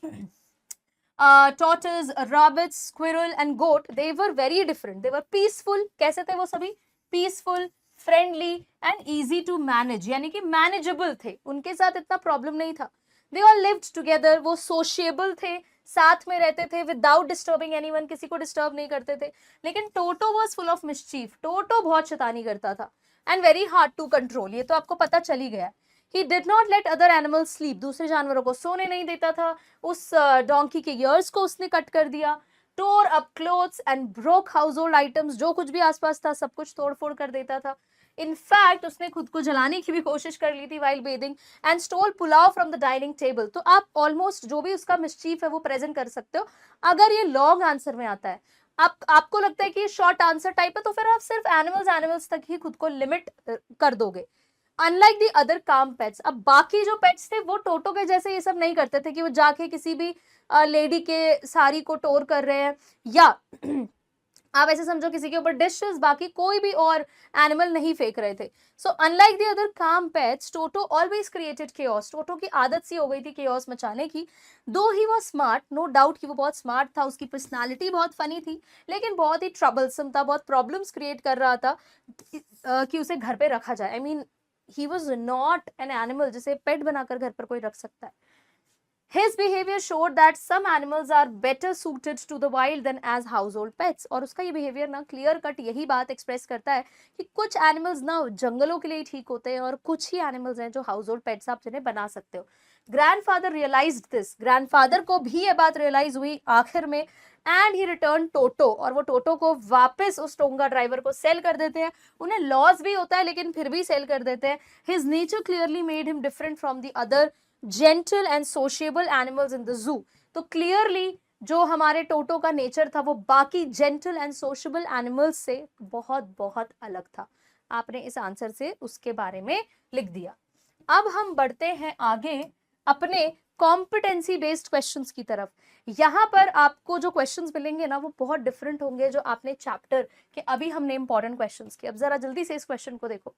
[SPEAKER 1] tortoise, rabbits, squirrel and goat, they were very different. They were peaceful. कैसे थे वो सभी? Peaceful, friendly and easy to manage, यानी कि manageable थे, उनके साथ इतना प्रॉब्लम नहीं था। They all lived together, वो sociable थे, साथ में रहते थे विदाउट डिस्टर्बिंग एनीवन, किसी को डिस्टर्ब नहीं करते थे। लेकिन Toto was full of mischief, Toto बहुत शैतानी करता था, and very hard to control, ये तो आपको पता चल ही गया। He did not let other animals sleep, दूसरे जानवरों को सोने नहीं देता था। उस डोंकी के ईयर्स को उसने कट कर दिया। tore up clothes and broke household items, जो कुछ भी आसपास था सब कुछ तोड़ फोड़ कर देता था। इनफैक्ट उसने खुद को जलाने की भी कोशिश कर ली थी while bathing and stole pulao from the dining table। तो आप ऑलमोस्ट जो भी उसका मिस्चीफ है वो प्रेजेंट कर सकते हो। अगर ये लॉन्ग आंसर में आता है, आपको लगता है कि शॉर्ट आंसर टाइप है, तो फिर आप सिर्फ एनिमल्स तक ही खुद को लिमिट कर दोगे। अनलाइक दी अदर काम पेट्स, अब बाकी जो पेट्स थे वो टोटो के जैसे ये सब नहीं करते थे कि वो जाके किसी भी लेडी के साड़ी को टोर कर रहे हैं, या आप ऐसे समझो किसी के ऊपर डिशेस, बाकी कोई भी और एनिमल नहीं फेंक रहे थे। सो अनलाइक दी अदर काम पेट्स, टोटो ऑलवेज क्रिएटेड केओस। टोटो की आदत सी हो गई थी केओस मचाने की। Though he was smart, no doubt कि वो बहुत स्मार्ट था, उसकी पर्सनालिटी बहुत फनी थी, लेकिन बहुत ही ट्रबलसम था, बहुत प्रॉब्लम्स क्रिएट कर रहा था कि उसे घर पे रखा जाए। I mean he was not an animal जिसे पेट बनाकर घर पर कोई रख सकता है। His behavior showed that some animals are better suited to the wild than as household pets। और उसका ये behavior ना क्लियर कट यही बात एक्सप्रेस करता है कि कुछ एनिमल्स ना जंगलों के लिए ठीक होते हैं और कुछ ही एनिमल्स हैं जो हाउस होल्ड पेट्स आप जिन्हें बना सकते हो। ग्रैंडफादर रियलाइज्ड दिस, ग्रैंडफादर को भी ये बात रियलाइज हुई आखिर में, एंड ही रिटर्न टोटो, और वो टोटो को वापस उस टोंगा ड्राइवर को सेल कर देते हैं। उन्हें लॉस भी होता है लेकिन फिर भी सेल कर देते हैं। His nature clearly made him different from the other gentle and sociable animals in the zoo. तो क्लियरली जो हमारे टोटो का नेचर था वो बाकी जेंटल एंड सोशिएबल एनिमल्स से बहुत बहुत अलग था। आपने इस आंसर से उसके बारे में लिख दिया। अब हम बढ़ते हैं आगे अपने कॉम्पिटेंसी बेस्ड क्वेश्चंस की तरफ। यहाँ पर आपको जो क्वेश्चंस मिलेंगे ना वो बहुत डिफरेंट होंगे जो आपने चैप्टर के अभी हमने इंपॉर्टेंट क्वेश्चंस किए। अब जरा जल्दी से इस क्वेश्चन को देखो।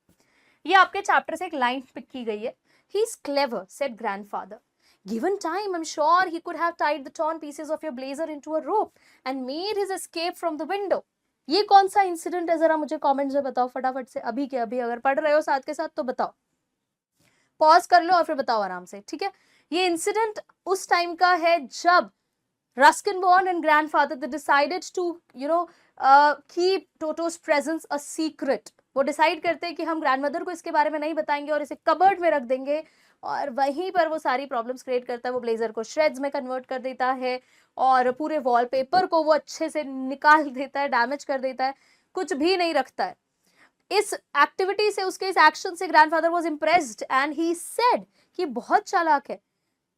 [SPEAKER 1] ये आपके चैप्टर से एक लाइन पिक की गई है। He is clever, said grandfather. Given time, I'm sure he could have tied the torn pieces of your blazer into a rope and made his escape from the window। ये कौन सा इंसिडेंट है जरा मुझे कमेंट्स में बताओ फटाफट से, अभी के अभी। अगर पढ़ रहे हो साथ के साथ तो बताओ, पॉज कर लो और फिर बताओ आराम से, ठीक है। ये इंसिडेंट उस टाइम का है जब Ruskin Bond and grandfather they decided to keep Toto's presence a secret. वो डिसाइड करते हैं कि हम ग्रैंडमदर को इसके बारे में नहीं बताएंगे और इसे कबर्ड में रख देंगे और वहीं पर वो सारी प्रॉब्लम्स क्रिएट करता है, वो ब्लेजर को श्रेड्स में कन्वर्ट कर देता है और पूरे वॉलपेपर को वो अच्छे से निकाल देता है, डैमेज कर देता है, कुछ भी नहीं रखता है। इस एक्टिविटी से, उसके इस एक्शन से grandfather was impressed and he said कि बहुत चालाक है,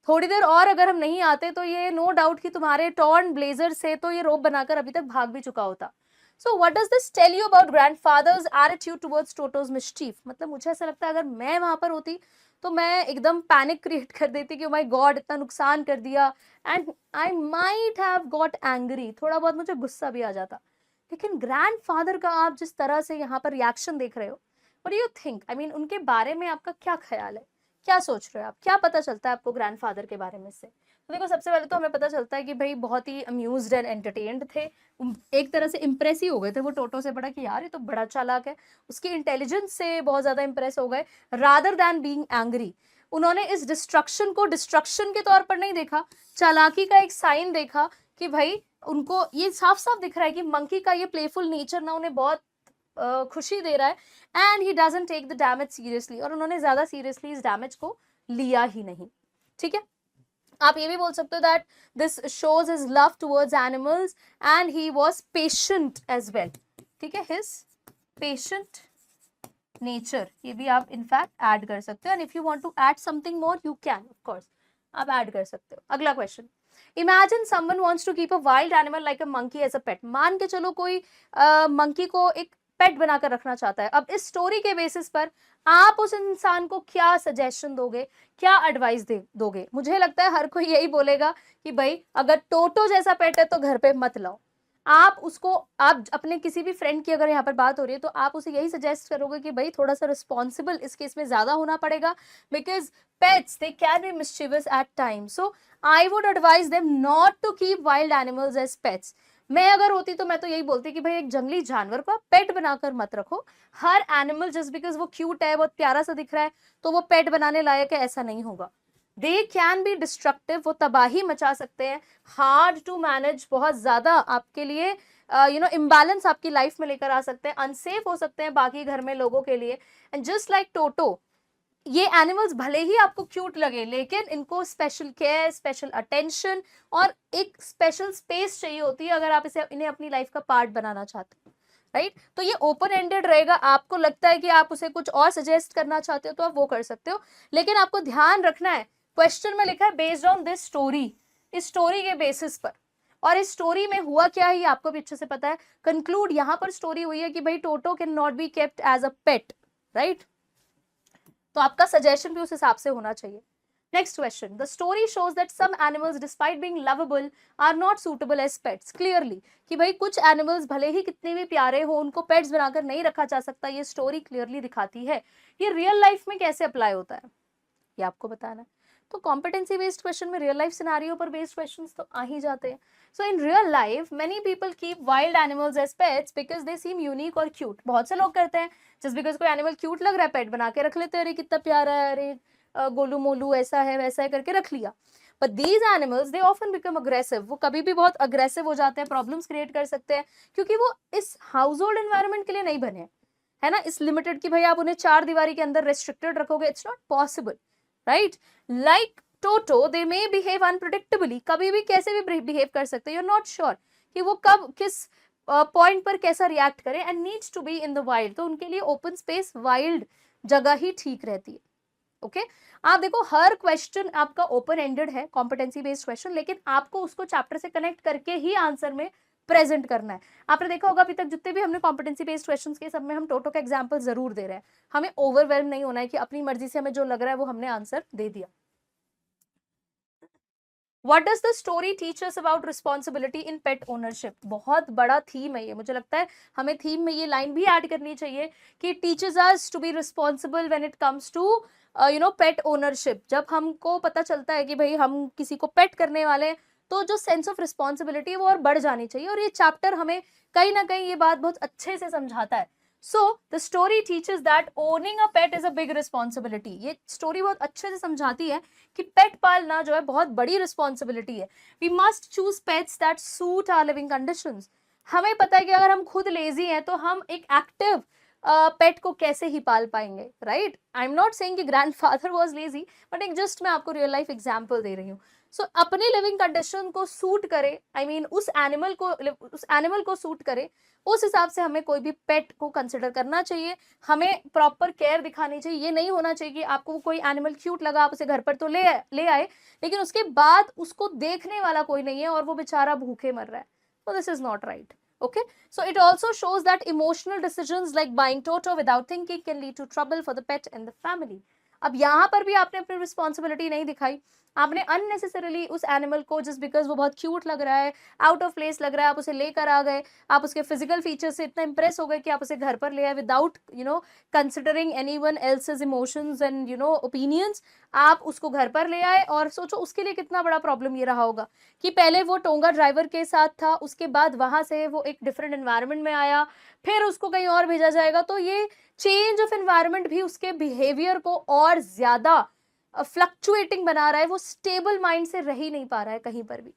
[SPEAKER 1] थोड़ी देर और अगर हम नहीं आते तो ये नो डाउट कि तुम्हारे टॉर्न ब्लेजर से तो ये रोप बनाकर अभी तक भाग भी चुका होता। So what does this tell you about grandfather's attitude towards Toto's mischief? मतलब मुझे ऐसा लगता है अगर मैं वहां पर होती तो मैं एकदम पैनिक क्रिएट कर देती कि माय गॉड इतना नुकसान कर दिया, and I might have got angry, थोड़ा बहुत मुझे गुस्सा भी आ जाता। लेकिन ग्रैंडफादर का आप जिस तरह से यहाँ पर रिएक्शन देख रहे हो, what do you think? I mean उनके बारे में आपका क्या ख्याल है, क्या सोच रहे हो आप, क्या पता चलता है आपको ग्रैंडफादर के बारे में से? तो देखो, सबसे पहले तो हमें पता चलता है कि भाई बहुत ही अम्यूज्ड एंड एंटरटेन्ड थे, एक तरह से इम्प्रेस ही हो गए थे वो टोटो से, बड़ा कि यार ये तो बड़ा चालाक है, उसकी इंटेलिजेंस से बहुत ज्यादा इम्प्रेस हो गए, रादर देन बीइंग एंग्री। उन्होंने इस डिस्ट्रक्शन को डिस्ट्रक्शन के तौर पर नहीं देखा, चालाकी का एक साइन देखा कि भाई उनको ये साफ साफ दिख रहा है कि मंकी का ये प्लेफुल नेचर ना उन्हें बहुत खुशी दे रहा है, and he doesn't take the damage seriously, और उन्होंने ज्यादा सीरियसली इस डैमेज को लिया ही नहीं। ठीक है, आप ये भी बोल सकते हो that this shows his love towards animals and he was patient as well. ठीक है, हिज पेशेंट नेचर, ये भी आप इनफैक्ट ऐड कर सकते हो, and if you want to add something more you can, of course आप ऐड कर सकते हो। अगला question, imagine someone wants to keep a wild animal like a monkey as a pet. मान के चलो कोई मंकी को एक पेट बनाकर रखना चाहता है। अब इस स्टोरी के बेसिस पर आप उस इंसान को क्या सजेशन दोगे, क्या एडवाइस दोगे? मुझे लगता है हर कोई यही बोलेगा कि भाई अगर टोटो जैसा पेट है तो घर पे मत लाओ। आप उसको, आप अपने किसी भी फ्रेंड की अगर यहाँ पर बात हो रही है तो आप उसे यही सजेस्ट करोगे कि भाई थोड़ा सा रिस्पॉन्सिबल इस केस में ज्यादा होना पड़ेगा, because pets they can be mischievous at time, so I would advise them not to keep wild animals as pets. मैं अगर होती तो मैं तो यही बोलती कि भाई एक जंगली जानवर को आप पेट बनाकर मत रखो। हर एनिमल जस्ट बिकॉज वो क्यूट है, बहुत प्यारा सा दिख रहा है, तो वो पेट बनाने लायक है, ऐसा नहीं होगा। दे कैन बी डिस्ट्रक्टिव, वो तबाही मचा सकते हैं, हार्ड टू मैनेज, बहुत ज्यादा आपके लिए इम्बैलेंस आपकी लाइफ में लेकर आ सकते हैं, अनसेफ हो सकते हैं बाकी घर में लोगों के लिए। एंड जस्ट लाइक टोटो, ये एनिमल्स भले ही आपको क्यूट लगे लेकिन इनको स्पेशल केयर, स्पेशल अटेंशन और एक स्पेशल स्पेस चाहिए होती है अगर आप इन्हें अपनी लाइफ का पार्ट बनाना चाहते हो, राइट? तो ये ओपन एंडेड रहेगा। आपको लगता है कि आप उसे कुछ और सजेस्ट करना चाहते हो तो आप वो कर सकते हो, लेकिन आपको ध्यान रखना है क्वेश्चन में लिखा है बेस्ड ऑन दिस स्टोरी, इस स्टोरी के बेसिस पर, और इस स्टोरी में हुआ क्या है ये आपको भी अच्छे से पता है। कंक्लूड यहाँ पर स्टोरी हुई है कि भाई Toto can not be kept as a pet, right? तो आपका सजेशन भी उस हिसाब से होना चाहिए। Next question, the story shows that some animals despite being lovable are not suitable as pets. Clearly कि भाई कुछ एनिमल्स भले ही कितने भी प्यारे हो उनको पेट्स बनाकर नहीं रखा जा सकता, ये स्टोरी क्लियरली दिखाती है। ये रियल लाइफ में कैसे अप्लाई होता है ये आपको बताना है। तो कॉम्पिटेंसी बेस्ड क्वेश्चन में रियल लाइफ सिनारियो पर बेस्ड क्वेश्चंस तो आ ही जाते हैं। So in real life many people keep wild animals as pets because they seem unique और क्यूट। बहुत से लोग करते हैं, जस्ट बिकॉज कोई एनिमल क्यूट लग रहा है पेट बना के रख लेते हैं, अरे कितना प्यारा है, अरे गोलू मोलू ऐसा है वैसा है करके रख लिया। But these animals they often become aggressive, वो कभी भी बहुत अग्रेसिव हो जाते हैं, प्रॉब्लम्स क्रिएट कर सकते हैं, क्योंकि वो इस हाउस होल्ड एनवायरमेंट के लिए नहीं बने, है ना, इस लिमिटेड कि भाई आप उन्हें 4 दीवारी के अंदर रेस्ट्रिक्टेड रखोगे, it's not possible, right? Like Toto they may behave unpredictably, कभी भी कैसे भी बिहेव कर सकते हैं, यू आर नॉट श्योर कि वो कब किस पॉइंट पर कैसा रिएक्ट करे, and needs to be in the wild. तो उनके लिए ओपन स्पेस, वाइल्ड जगह ही ठीक रहती है। ओके आप देखो हर क्वेश्चन आपका ओपन एंडेड है, कॉम्पिटेंसी बेस्ड क्वेश्चन, लेकिन आपको उसको चैप्टर से कनेक्ट करके ही आंसर में प्रेजेंट करना है। आपने देखा होगा अभी तक जितने भी हमने कॉम्पिटेंसी बेस्ड क्वेश्चंस के सब में हम टोटो का एग्जांपल जरूर दे रहे हैं। हमें ओवरवेल्म नहीं होना है कि अपनी मर्जी से हमें जो लग रहा है वो हमने आंसर दे दिया। What does the story teach us about responsibility in pet ownership? बहुत बड़ा थीम है ये, मुझे लगता है हमें थीम में ये लाइन भी ऐड करनी चाहिए कि teaches us to be responsible when it comes to pet ownership। जब हमको पता चलता है कि भाई हम किसी को पेट करने वाले हैं तो जो सेंस ऑफ रिस्पॉन्सिबिलिटी है वो और बढ़ जानी चाहिए, और ये चैप्टर हमें कहीं ना कहीं ये बात बहुत अच्छे से समझाता है। So the story teaches that owning a pet is a big responsibility. ये स्टोरी बहुत अच्छे से समझाती है कि पेट पालना जो है बहुत बड़ी रिस्पॉन्सिबिलिटी है। We must choose pets that suit our living conditions. हमें पता है कि अगर हम खुद लेजी हैं तो हम एक एक्टिव पेट को कैसे ही पाल पाएंगे, right? I am not saying कि ग्रैंडफादर वाज लेजी, बट एक जस्ट मैं आपको रियल लाइफ एग्जांपल दे रही हूँ। सो अपने लिविंग कंडीशन को सूट करे, आई मीन उस एनिमल को सूट करे, उस हिसाब से हमें कोई भी पेट को कंसिडर करना चाहिए। हमें प्रॉपर केयर दिखानी चाहिए। ये नहीं होना चाहिए कि आपको कोई एनिमल क्यूट लगा, आप उसे घर पर तो ले आए, लेकिन उसके बाद उसको देखने वाला कोई नहीं है और वो बेचारा भूखे मर रहा है। So this is not right. Okay, so it also shows that emotional decisions like buying Toto without thinking can lead to trouble for the pet and the family. अब यहाँ पर भी आपने अपनी रिस्पॉन्सिबिलिटी नहीं दिखाई, आपने अननेसेसरीली उस एनिमल को जस्ट बिकॉज वो बहुत क्यूट लग रहा है, आउट ऑफ प्लेस लग रहा है, आप उसे लेकर आ गए, आप उसके फिजिकल फीचर से इतना इंप्रेस हो गए कि आप उसे घर पर ले आए without considering anyone else's emotions and opinions. आप उसको घर पर ले आए और सोचो उसके लिए कितना बड़ा प्रॉब्लम ये रहा होगा कि पहले वो टोंगा ड्राइवर के साथ था, उसके बाद वहां से वो एक डिफरेंट एनवायरनमेंट में आया, फिर उसको कहीं और भेजा जाएगा, तो ये चेंज ऑफ एनवायरनमेंट भी उसके बिहेवियर को और ज्यादा फ्लक्चुएटिंग बना रहा है। वो स्टेबल माइंड से रह ही नहीं पा रहा है कहीं पर भी।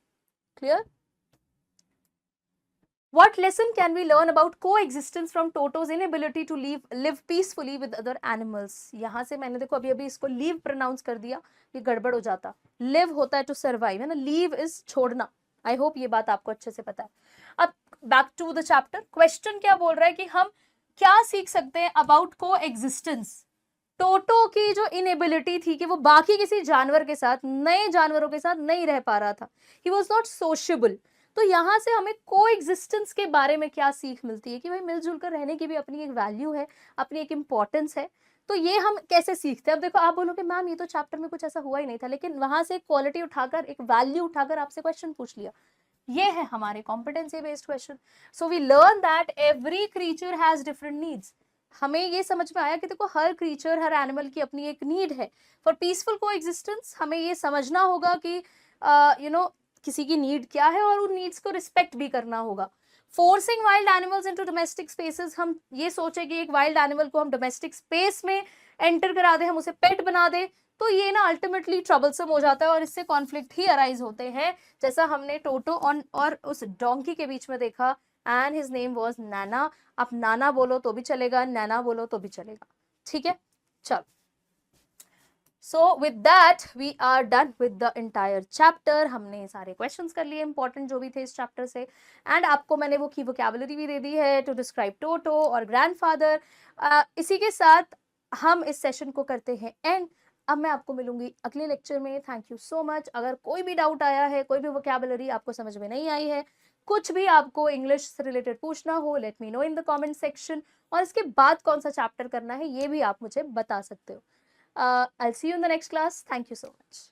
[SPEAKER 1] Clear? What lesson can we learn about coexistence from Toto's inability to live peacefully with other animals? यहाँ से मैंने देखो अभी इसको live pronounce कर दिया, ये गड़बड़ हो जाता। live होता है to survive, है ना? leave is छोड़ना। I hope ये बात आपको अच्छे से पता है। अब back to the chapter, question क्या बोल रहा है कि हम क्या सीख सकते हैं about coexistence? टोटो की जो इनएबिलिटी थी कि वो बाकी किसी जानवर के साथ, नए जानवरों के साथ नहीं रह पा रहा था, ही वॉज नॉट सोशेबल। तो यहाँ से हमें को एग्जिस्टेंस के बारे में क्या सीख मिलती है कि भाई मिलजुल कर रहने की भी अपनी एक वैल्यू है, अपनी एक इम्पोर्टेंस है। तो ये हम कैसे सीखते हैं? अब देखो आप बोलोगे मैम ये तो चैप्टर में कुछ ऐसा हुआ ही नहीं था, लेकिन वहां से क्वालिटी उठाकर, एक वैल्यू उठाकर आपसे क्वेश्चन पूछ लिया। ये है हमारे competency based question. So we learn that every creature has different needs. हमें ये समझ में आया कि देखो हर क्रीचर, हर एनिमल की अपनी एक नीड है। फॉर पीसफुल कोएग्जिस्टेंस हमें ये समझना होगा कि किसी की नीड क्या है और उन नीड्स को रिस्पेक्ट भी करना होगा। Forcing wild animals into domestic spaces, हम ये सोचे कि एक वाइल्ड एनिमल को हम डोमेस्टिक स्पेस में एंटर करा दे, हम उसे पेट बना दे, तो ये ना अल्टीमेटली ट्रबलसम हो जाता है और इससे कॉन्फ्लिक्ट ही अराइज होते हैं, जैसा हमने टोटो और उस डोंकी के बीच में देखा। एंड हिज नेम वाज नाना। आप नाना बोलो तो भी चलेगा, नैना बोलो तो भी चलेगा। ठीक है, चलो। So with that we are done with the entire chapter. हमने सारे क्वेश्चंस कर लिए इंपॉर्टेंट जो भी थे इस चैप्टर से, एंड आपको मैंने वो की वोकैबुलरी भी दे दी है टू डिस्क्राइब टोटो और ग्रैंडफादर। इसी के साथ हम इस सेशन को करते हैं एंड। अब मैं आपको मिलूंगी अगले लेक्चर में। Thank you so much. अगर कोई भी डाउट आया है, कोई भी वोकैबुलरी आपको समझ में नहीं आई है, कुछ भी आपको इंग्लिश से रिलेटेड पूछना हो, let me know in the comment section. और इसके बाद कौन सा चैप्टर करना है ये भी आप मुझे बता सकते हो। I'll see you in the next class. Thank you so much.